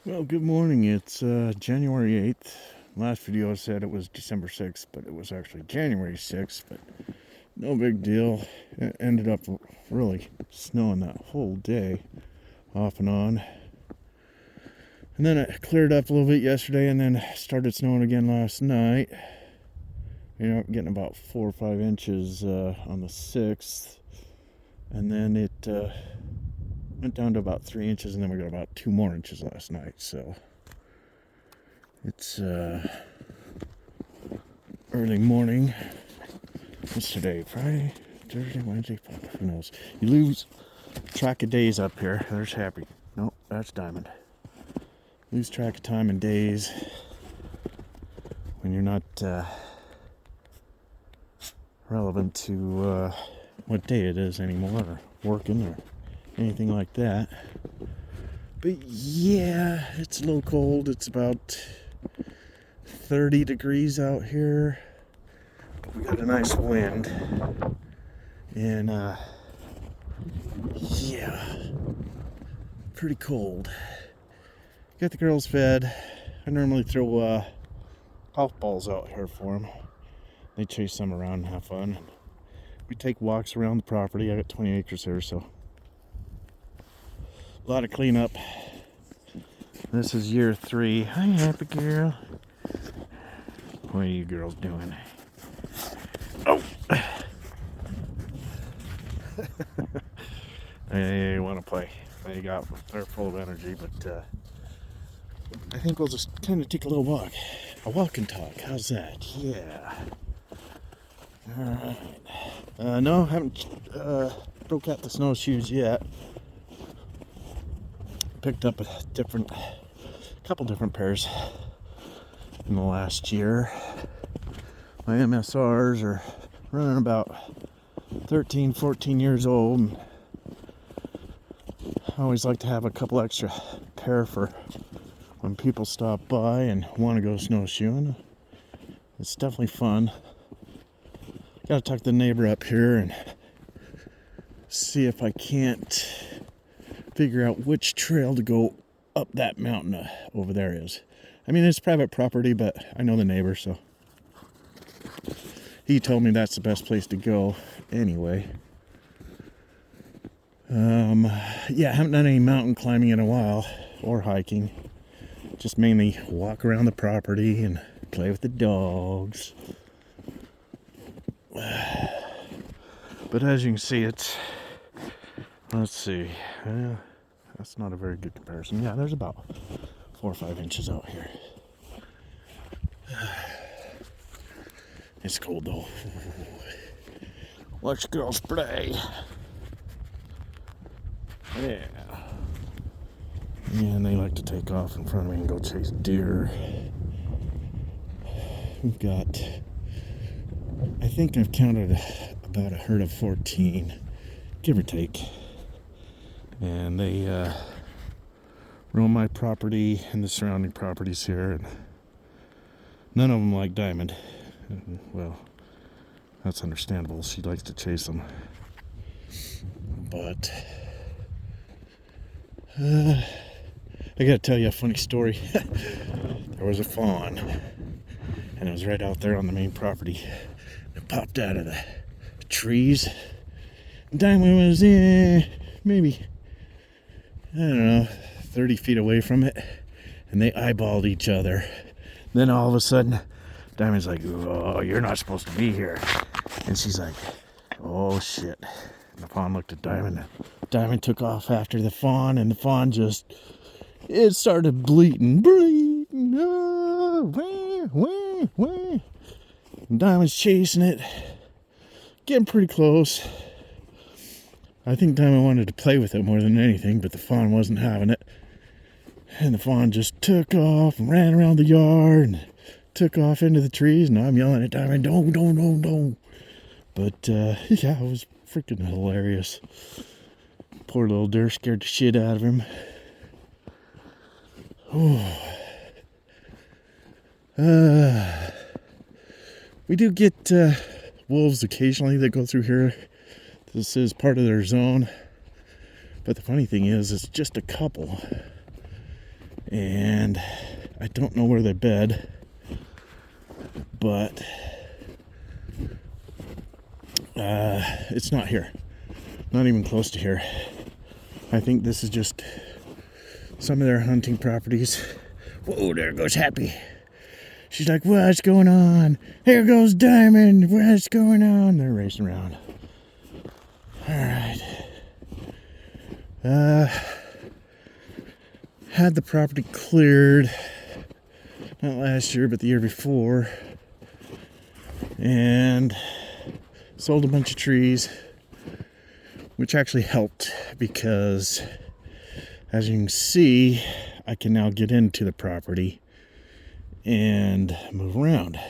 Well, good morning. It's January 8th. Last video I said it was December 6th, but it was actually January 6th, but no big deal. It ended up really snowing that whole day, off and on. And then it cleared up a little bit yesterday, and then started snowing again last night. Getting about 4 or 5 inches on the 6th. And then it went down to about 3 inches, and then we got about 2 more inches last night, so it's early morning. What's today? Friday, Thursday, Wednesday, Friday, who knows? You lose track of days up here. There's Happy. Nope, that's Diamond. Lose track of time and days when you're not relevant to what day it is anymore, or working, or anything like that. But yeah, it's a little cold. It's about 30 degrees out here. We got a nice wind. And yeah, pretty cold. Got the girls fed. I normally throw golf balls out here for them. They chase them around and have fun. We take walks around the property. I got 20 acres here, so a lot of cleanup. This is year 3. Hi, Happy Girl. What are you girls doing? Oh! They want to play. They're full of energy, but I think we'll just kind of take a little walk. A walk and talk. How's that? Yeah. Alright. No, haven't broke out the snowshoes yet. Picked up a couple different pairs in the last year. My MSRs are running about 13, 14 years old. And I always like to have a couple extra pair for when people stop by and want to go snowshoeing. It's definitely fun. Gotta talk to the neighbor up here and see if I can't figure out which trail to go up that mountain over there is. I mean, it's private property, but I know the neighbor, so he told me that's the best place to go anyway. Yeah, I haven't done any mountain climbing in a while, or hiking. Just mainly walk around the property and play with the dogs. But as you can see, let's see, that's not a very good comparison. Yeah, there's about 4 or 5 inches out here. It's cold though. Watch girls play. Yeah. And they like to take off in front of me and go chase deer. We've got, I think I've counted about a herd of 14, give or take. And they roam my property and the surrounding properties here, and none of them like Diamond. Well, that's understandable. She likes to chase them. But I gotta tell you a funny story. There was a fawn, and it was right out there on the main property. It popped out of the trees. Diamond was maybe, I don't know, 30 feet away from it, and they eyeballed each other. Then all of a sudden, Diamond's like, "Oh, you're not supposed to be here." And she's like, "Oh shit." And the fawn looked at Diamond. Diamond took off after the fawn, and the fawn it started bleating. Oh, wah, wah, wah. And Diamond's chasing it, getting pretty close. I think Diamond wanted to play with it more than anything, but the fawn wasn't having it. And the fawn just took off and ran around the yard and took off into the trees. And I'm yelling at Diamond, don't. But yeah, it was freaking hilarious. Poor little deer scared the shit out of him. We do get wolves occasionally that go through here. This is part of their zone. But the funny thing is, it's just a couple. and I don't know where they bed, but it's not here. Not even close to here. I think this is just some of their hunting properties. Whoa, there goes Happy. She's like, what's going on? Here goes Diamond. What's going on? They're racing around. Alright. Had the property cleared. Not last year, but the year before. And sold a bunch of trees, which actually helped because, as you can see, I can now get into the property and move around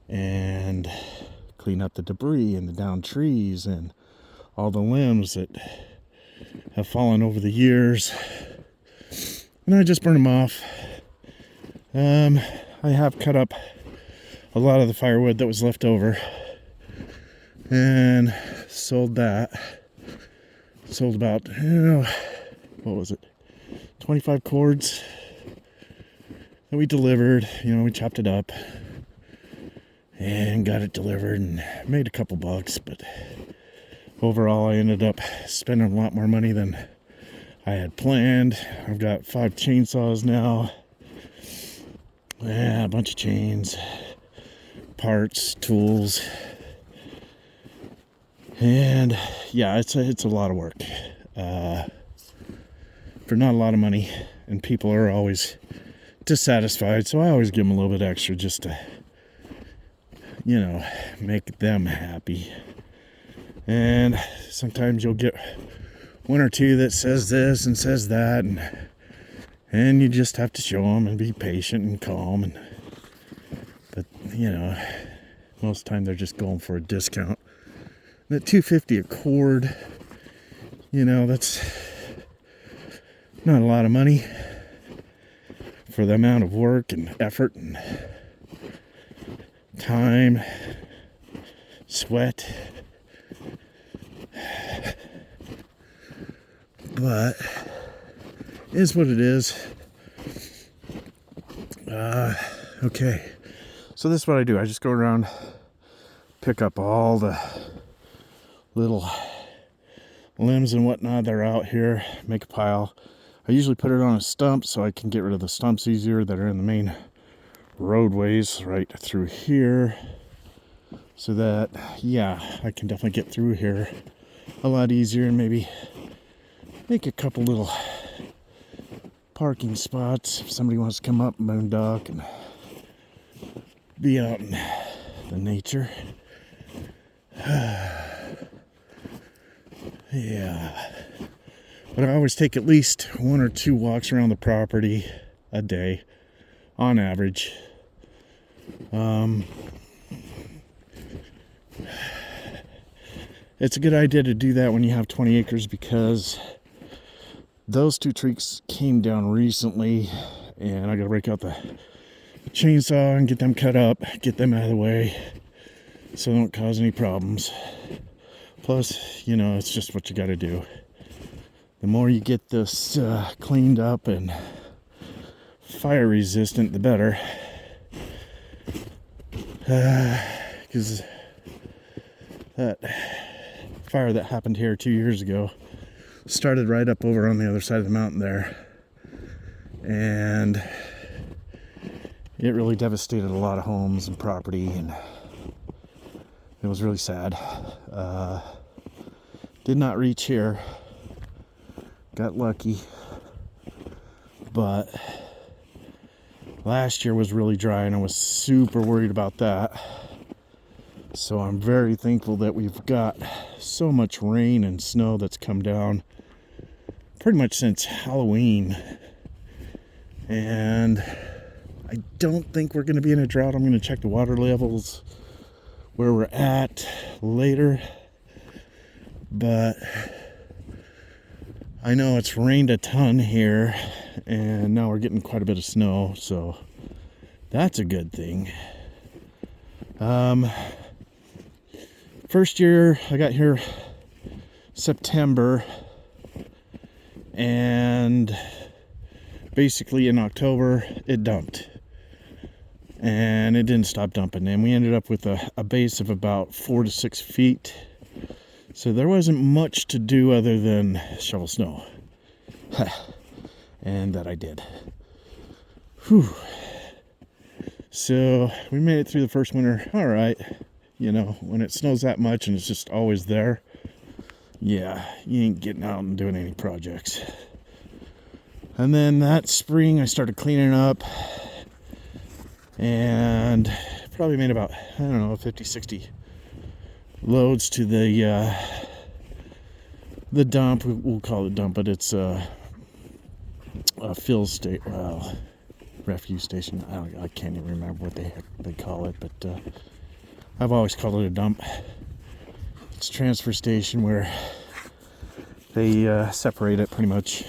and clean up the debris and the downed trees and all the limbs that have fallen over the years. And I just burn them off. I have cut up a lot of the firewood that was left over and sold that. Sold about, what was it? 25 cords that we delivered. We chopped it up and got it delivered and made a couple bucks, but overall I ended up spending a lot more money than I had planned. I've got 5 chainsaws now. Yeah, a bunch of chains, parts, tools. And yeah, it's a lot of work for not a lot of money, and people are always dissatisfied, so I always give them a little bit extra just to make them happy. And sometimes you'll get one or two that says this and says that, and you just have to show them and be patient and calm, but most of the time they're just going for a discount. That $2.50 a cord, that's not a lot of money for the amount of work and effort and time, sweat. But it is what it is. Okay. So this is what I do. I just go around, pick up all the little limbs and whatnot that are out here, make a pile. I usually put it on a stump so I can get rid of the stumps easier that are in the main roadways right through here, so that I can definitely get through here a lot easier and maybe make a couple little parking spots if somebody wants to come up and boondock and be out in the nature. Yeah, but I always take at least 1 or 2 walks around the property a day on average. It's a good idea to do that when you have 20 acres, because those 2 trees came down recently and I gotta break out the chainsaw and get them cut up, get them out of the way so they don't cause any problems. Plus, it's just what you got to do. The more you get this cleaned up and fire resistant, the better. Because that fire that happened here 2 years ago started right up over on the other side of the mountain there. And it really devastated a lot of homes and property, and it was really sad. Did not reach here. Got lucky. But last year was really dry and I was super worried about that. So I'm very thankful that we've got so much rain and snow that's come down pretty much since Halloween. And I don't think we're going to be in a drought. I'm going to check the water levels where we're at later. But I know it's rained a ton here, and now we're getting quite a bit of snow, so that's a good thing. First year I got here September, and basically in October, it dumped. And it didn't stop dumping. And we ended up with a base of about 4 to 6 feet. So there wasn't much to do other than shovel snow. And that I did. Whew. So we made it through the first winter. All right. You know, when it snows that much and it's just always there, yeah, you ain't getting out and doing any projects. And then that spring I started cleaning up. And probably made about, I don't know, 50, 60 loads to the dump. We'll call it dump, but it's a fill state, refuse station. I can't even remember what they call it, but I've always called it a dump. It's a transfer station where they separate it, pretty much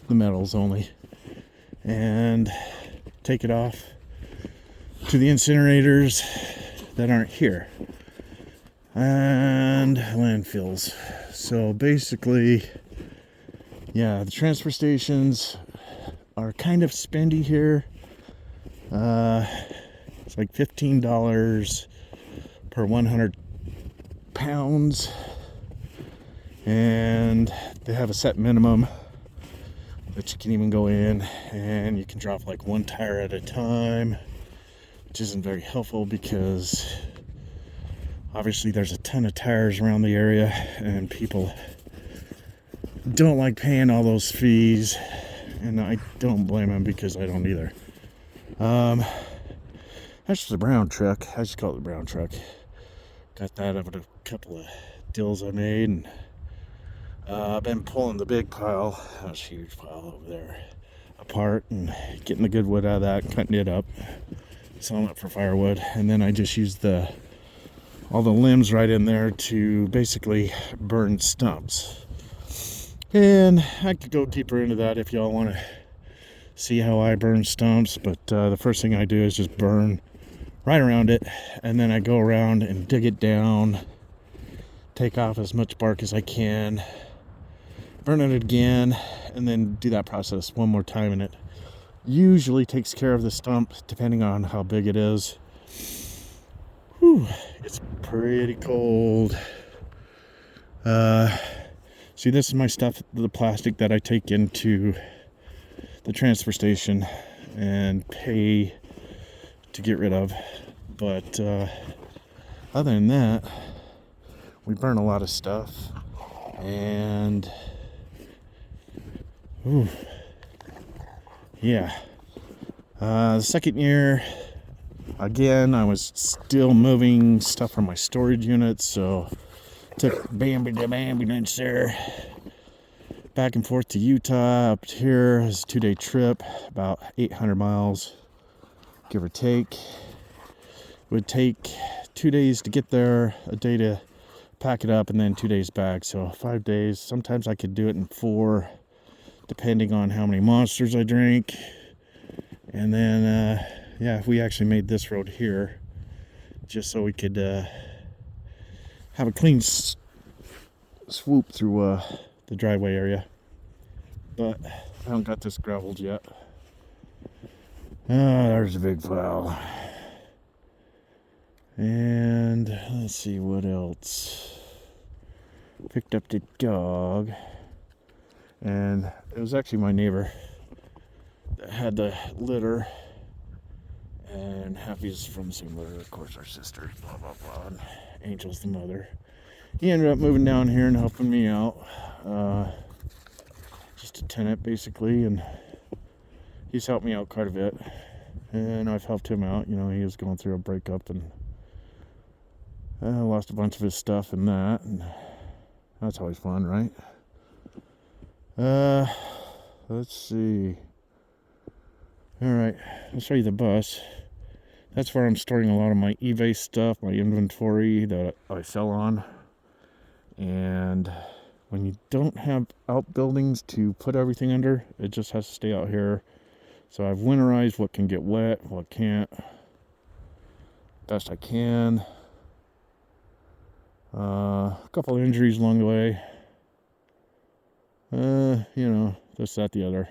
the metals only, and take it off to the incinerators that aren't here and landfills. So basically, yeah, the transfer stations are kind of spendy here. It's like $15 per 100 pounds, and they have a set minimum that you can even go in, and you can drop like one tire at a time, which isn't very helpful because obviously there's a ton of tires around the area and people don't like paying all those fees, and I don't blame them because I don't either. That's just a brown truck. I just call it the brown truck. Got that out of a couple of deals I made, and I've been pulling the big pile, that's a huge pile over there, apart and getting the good wood out of that and cutting it up, selling it for firewood. And then I just used all the limbs right in there to basically burn stumps. And I could go deeper into that if y'all want to see how I burn stumps, but the first thing I do is just burn right around it, and then I go around and dig it down, take off as much bark as I can, burn it again, and then do that process one more time, and it usually takes care of the stump depending on how big it is. Whew, it's pretty cold. See, this is my stuff, the plastic that I take into the transfer station and pay to get rid of. But other than that, we burn a lot of stuff, and yeah. The second year, again, I was still moving stuff from my storage unit, so took Bambi to ambulance there, back and forth to Utah, up here. It was a 2-day trip, about 800 miles, give or take. Would take 2 days to get there, a day to pack it up, and then 2 days back. So 5 days. Sometimes I could do it in 4, depending on how many monsters I drank. And then, yeah, we actually made this road here just so we could have a clean swoop through the driveway area. But I haven't got this graveled yet. There's a big pile. And let's see what else. Picked up the dog, and it was actually my neighbor that had the litter, and Happy's from the same litter, of course, our sisters, blah blah blah, and Angel's the mother. He ended up moving down here and helping me out, just a tenant basically, and he's helped me out quite a bit, and I've helped him out. You know, he was going through a breakup and lost a bunch of his stuff in that, and that's always fun, right? Let's see. Alright, I'll show you the bus. That's where I'm storing a lot of my eBay stuff, my inventory that I sell on. And when you don't have outbuildings to put everything under, it just has to stay out here. So I've winterized what can get wet, what can't, best I can. A couple injuries along the way. You know, this, that, the other.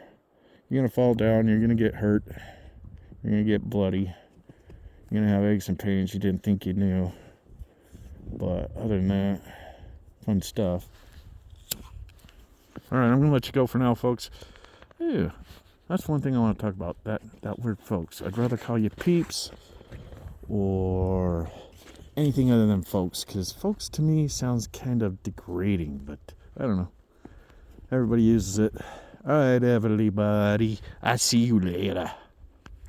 You're going to fall down. You're going to get hurt. You're going to get bloody. You're going to have aches and pains you didn't think you knew. But other than that, fun stuff. Alright, I'm going to let you go for now, folks. Yeah, that's one thing I want to talk about. That word, folks. I'd rather call you peeps or anything other than folks. Because folks to me sounds kind of degrading. But I don't know. Everybody uses it. Alright, everybody. I'll see you later.